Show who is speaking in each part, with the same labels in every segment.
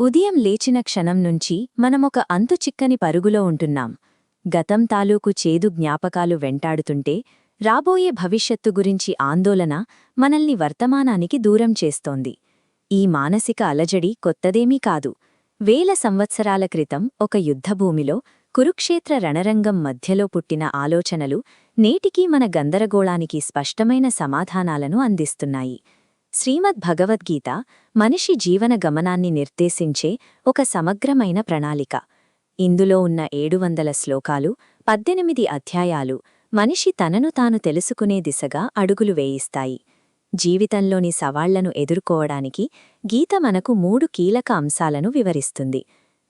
Speaker 1: ఉదయం లేచిన క్షణం నుంచి మనమొక అంతుచిక్కని పరుగులో ఉంటున్నాం. గతం తాలూకు చేదు జ్ఞాపకాలు వెంటాడుతుంటే రాబోయే భవిష్యత్తు గురించి ఆందోళన మనల్ని వర్తమానానికి దూరం చేస్తోంది. ఈ మానసిక అలజడి కొత్తదేమీ కాదు. వేల సంవత్సరాల క్రితం ఒక యుద్ధభూమిలో కురుక్షేత్ర రణరంగం మధ్యలో పుట్టిన ఆలోచనలు నేటికీ మన గందరగోళానికి స్పష్టమైన సమాధానాలను అందిస్తున్నాయి. శ్రీమద్ భగవద్గీత మనిషి జీవన గమనాన్ని నిర్దేశించే ఒక సమగ్రమైన ప్రణాళిక. ఇందులో ఉన్న 700 శ్లోకాలు, 18 అధ్యాయాలు మనిషి తనను తాను తెలుసుకునే దిశగా అడుగులు వేయిస్తాయి. జీవితంలోని సవాళ్లను ఎదుర్కోవడానికి గీత మనకు 3 కీలక అంశాలను వివరిస్తుంది: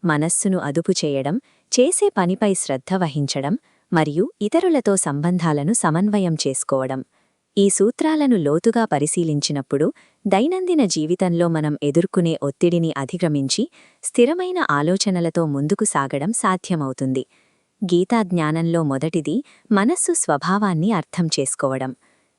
Speaker 1: మనస్సును అదుపు చేయడం, చేసే పనిపై శ్రద్ధ వహించడం, మరియు ఇతరులతో సంబంధాలను సమన్వయం చేసుకోవడం. ఈ సూత్రాలను లోతుగా పరిశీలించినప్పుడు దైనందిన జీవితంలో మనం ఎదుర్కొనే ఒత్తిడిని అధిగమించి స్థిరమైన ఆలోచనలతో ముందుకు సాగడం సాధ్యమవుతుంది. గీతా జ్ఞానంలో మొదటిది మనస్సు స్వభావాన్ని అర్థం చేసుకోవడం.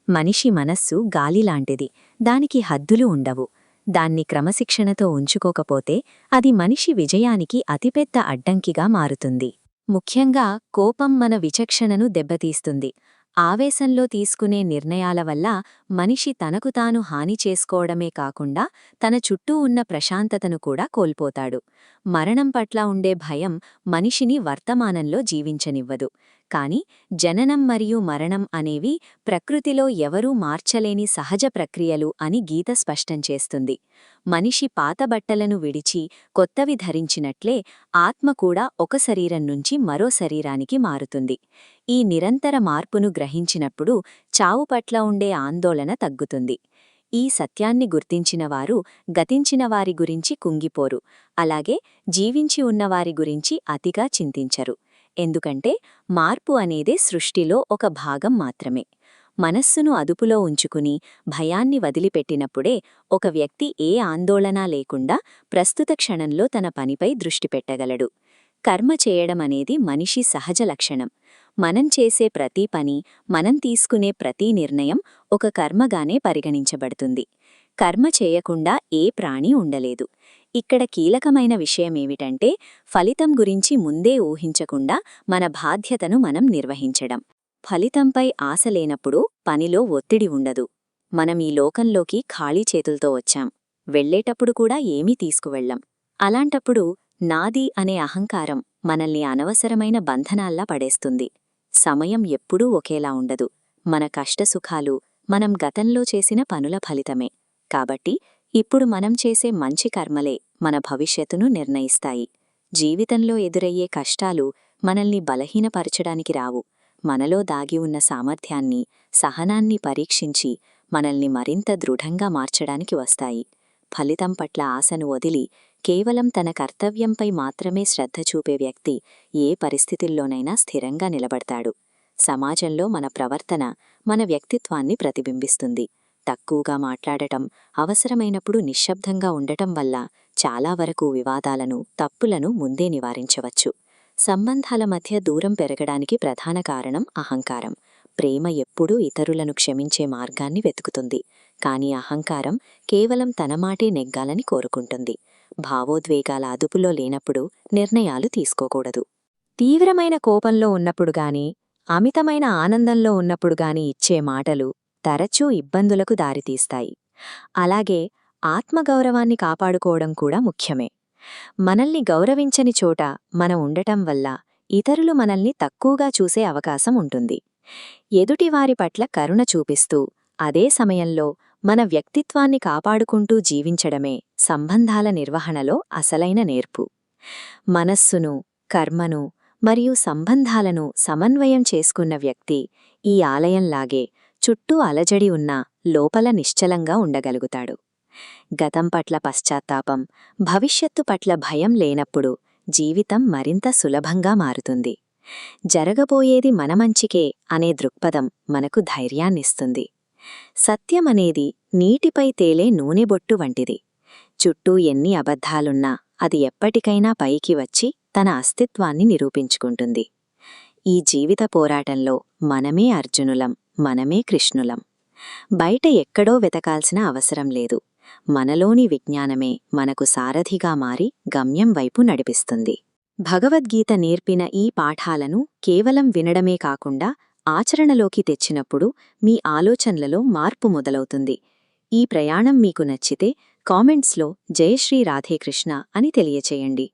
Speaker 1: మనిషి మనస్సు గాలిలాంటిది. దానికి హద్దులు ఉండవు. దాన్ని క్రమశిక్షణతో ఉంచుకోకపోతే అది మనిషి విజయానికి అతిపెద్ద అడ్డంకిగా మారుతుంది. ముఖ్యంగా కోపం మన విచక్షణను దెబ్బతీస్తుంది. ఆవేశంలో తీసుకునే నిర్ణయాల వల్ల మనిషి తనకు తాను హాని చేసుకోవడమే కాకుండా తన చుట్టూ ఉన్న ప్రశాంతతను కూడా కోల్పోతాడు. మరణం పట్ల ఉండే భయం మనిషిని వర్తమానంలో జీవించనివ్వదు. కాని జననం మరియు మరణం అనేవి ప్రకృతిలో ఎవరూ మార్చలేని సహజ ప్రక్రియలు అని గీత స్పష్టం చేస్తుంది. మనిషి పాత బట్టలను విడిచి కొత్తవి ధరించినట్లే ఆత్మ కూడా ఒక శరీరం నుంచి మరో శరీరానికి మారుతుంది. ఈ నిరంతర మార్పును గ్రహించినప్పుడు చావు పట్ల ఉండే ఆందోళన తగ్గుతుంది. ఈ సత్యాన్ని గుర్తించినవారు గతించిన వారి గురించి కుంగిపోరు, అలాగే జీవించి ఉన్నవారి గురించి అతిగా చింతించరు. ఎందుకంటే మార్పు అనేదే సృష్టిలో ఒక భాగం మాత్రమే. మనస్సును అదుపులో ఉంచుకుని భయాన్ని వదిలిపెట్టినప్పుడే ఒక వ్యక్తి ఏ ఆందోళన లేకుండా ప్రస్తుత క్షణంలో తన పనిపై దృష్టి పెట్టగలడు. కర్మ చేయడం అనేది మనిషి సహజ లక్షణం. మనం చేసే ప్రతి పని, మనం తీసుకునే ప్రతి నిర్ణయం ఒక కర్మగానే పరిగణించబడుతుంది. కర్మ చేయకుండా ఏ ప్రాణి ఉండలేదు. ఇక్కడ కీలకమైన విషయమేమిటంటే ఫలితం గురించి ముందే ఊహించకుండా మన బాధ్యతను మనం నిర్వహించడం. ఫలితంపై ఆశ లేనప్పుడు పనిలో ఒత్తిడి ఉండదు. మనం ఈ లోకంలోకి ఖాళీ చేతులతో వచ్చాం. వెళ్లేటప్పుడు కూడా ఏమీ తీసుకువెళ్లం. అలాంటప్పుడు నాది అనే అహంకారం మనల్ని అనవసరమైన బంధనాల్లా పడేస్తుంది. సమయం ఎప్పుడూ ఒకేలా ఉండదు. మన కష్టసుఖాలు మనం గతంలో చేసిన పనుల ఫలితమే. కాబట్టి ఇప్పుడు మనం చేసే మంచి కర్మలే మన భవిష్యత్తును నిర్ణయిస్తాయి. జీవితంలో ఎదురయ్యే కష్టాలు మనల్ని బలహీనపరచడానికి రావు. మనలో దాగి ఉన్న సామర్థ్యాన్ని, సహనాన్ని పరీక్షించి మనల్ని మరింత దృఢంగా మార్చడానికి వస్తాయి. ఫలితం పట్ల ఆశను వదిలి కేవలం తన కర్తవ్యంపై మాత్రమే శ్రద్ధ చూపే వ్యక్తి ఏ పరిస్థితుల్లోనైనా స్థిరంగా నిలబడతాడు. సమాజంలో మన ప్రవర్తన మన వ్యక్తిత్వాన్ని ప్రతిబింబిస్తుంది. తక్కువగా మాట్లాడటం, అవసరమైనప్పుడు నిశ్శబ్దంగా ఉండటం వల్ల చాలా వరకు వివాదాలను, తప్పులను ముందే నివారించవచ్చు. సంబంధాల మధ్య దూరం పెరగడానికి ప్రధాన కారణం అహంకారం. ప్రేమ ఎప్పుడూ ఇతరులను క్షమించే మార్గాన్ని వెతుకుతుంది. కాని అహంకారం కేవలం తన మాటే నెగ్గాలని కోరుకుంటుంది. భావోద్వేగాల అదుపులో లేనప్పుడు నిర్ణయాలు తీసుకోకూడదు. తీవ్రమైన కోపంలో ఉన్నప్పుడు గాని, అమితమైన ఆనందంలో ఉన్నప్పుడు గాని ఇచ్చే మాటలు తరచూ ఇబ్బందులకు దారితీస్తాయి. అలాగే ఆత్మగౌరవాన్ని కాపాడుకోవడం కూడా ముఖ్యమే. మనల్ని గౌరవించని చోట మనం ఉండటం వల్ల ఇతరులు మనల్ని తక్కువగా చూసే అవకాశం ఉంటుంది. ఎదుటివారి పట్ల కరుణ చూపిస్తూ అదే సమయంలో మన వ్యక్తిత్వాన్ని కాపాడుకుంటూ జీవించడమే సంబంధాల నిర్వహణలో అసలైన నేర్పు. మనస్సును, కర్మను మరియు సంబంధాలను సమన్వయం చేసుకున్న వ్యక్తి ఈ ఆలయంలాగే చుట్టూ అలజడి ఉన్నా లోపల నిశ్చలంగా ఉండగలుగుతాడు. గతం పట్ల పశ్చాత్తాపం, భవిష్యత్తు పట్ల భయం లేనప్పుడు జీవితం మరింత సులభంగా మారుతుంది. జరగబోయేది మన మంచికే అనే దృక్పథం మనకు ధైర్యాన్నిస్తుంది. సత్యమనేది నీటిపై తేలే నూనెబొట్టు వంటిది. చుట్టూ ఎన్ని అబద్ధాలున్నా అది ఎప్పటికైనా పైకి వచ్చి తన అస్తిత్వాన్ని నిరూపించుకుంటుంది. ఈ జీవిత పోరాటంలో మనమే అర్జునులం, మనమే కృష్ణులం. బయట ఎక్కడో వెతకాల్సిన అవసరం లేదు. మనలోని విజ్ఞానమే మనకు సారథిగా మారి గమ్యం వైపు నడిపిస్తుంది. భగవద్గీత నేర్పిన ఈ పాఠాలను కేవలం వినడమే కాకుండా ఆచరణలోకి తెచ్చినప్పుడు మీ ఆలోచనలలో మార్పు మొదలవుతుంది. ఈ ప్రయాణం మీకు నచ్చితే కామెంట్స్లో జై శ్రీ రాధేకృష్ణ అని తెలియచేయండి.